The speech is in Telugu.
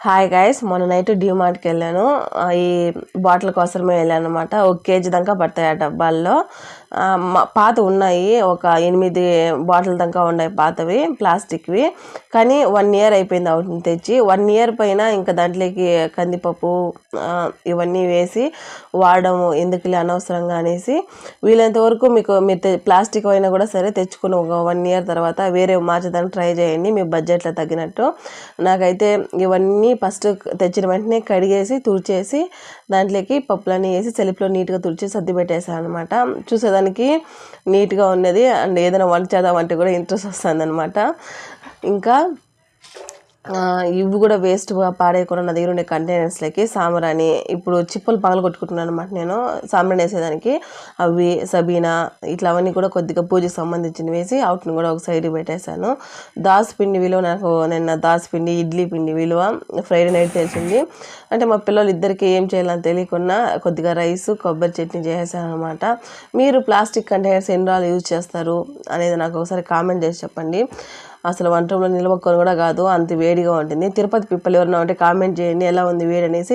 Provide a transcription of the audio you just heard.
హాయ్ గైస్, మొన్న నైట్ డీమార్ట్కి వెళ్ళాను. ఈ బాటిల్ కోసమే వెళ్ళాను అనమాట. 1 కేజీ దాకా పడతాయి ఆ డబ్బాల్లో. పాత ఉన్నాయి, ఒక 8 బాటిల్ దాకా ఉన్నాయి పాతవి, ప్లాస్టిక్వి. కానీ 1 ఇయర్ అయిపోయింది వాటిని తెచ్చి. 1 ఇయర్ పైన ఇంకా దాంట్లోకి కందిపప్పు ఇవన్నీ వేసి వాడము ఎందుకులే అనవసరంగా అనేసి, వీలైనంత వరకు మీరు ప్లాస్టిక్ అయినా కూడా సరే తెచ్చుకుని ఒక 1 ఇయర్ తర్వాత వేరే మార్చడానికి ట్రై చేయండి, మీ బడ్జెట్లో తగ్గినట్టు. నాకైతే ఇవన్నీ ఫస్ట్ తెచ్చిన వెంటనే కడిగేసి తుడిచేసి దాంట్లోకి పప్పులన్నీ వేసి సెల్ఫ్లో నీట్గా తుడిచి సర్ది పెట్టేసాను అనమాట. చూసేదానికి నీట్గా ఉన్నది అండ్ ఏదైనా వంట చేద్దామంటే కూడా ఇంట్రెస్ట్ వస్తుంది అనమాట. ఇంకా ఇవి కూడా వేస్ట్ పాడేయకుండా నా దగ్గర ఉండే కంటైనర్స్లోకి సాంబ్రాణి, ఇప్పుడు చిప్పలు పగలు కొట్టుకుంటున్నాను అనమాట నేను సాంబ్రాణి వేసేదానికి. అవి సబీనా ఇట్లా అవన్నీ కూడా కొద్దిగా పూజకు సంబంధించినవి వేసి వాటిని కూడా ఒక సైడ్కి పెట్టేశాను. పిండి విలువ నాకు నిన్న పిండి ఇడ్లీ పిండి విలువ ఫ్రైడే నైట్ తెలిసింది. అంటే మా పిల్లలు ఇద్దరికి ఏం చేయాలని తెలియకుండా కొద్దిగా రైస్ కొబ్బరి చట్నీ చేసేసాను అనమాట. మీరు ప్లాస్టిక్ కంటైనర్స్ ఎన్ని రోజులు యూజ్ చేస్తారు అనేది నాకు ఒకసారి కామెంట్ చేసి చెప్పండి. అసలు వంట రూమ్లో నిలవకొని కూడా కాదు, అంత వేడిగా ఉంటుంది. తిరుపతి పిప్పలు ఎవరైనా ఉంటే కామెంట్ చేయండి ఎలా ఉంది వేడి అనేసి.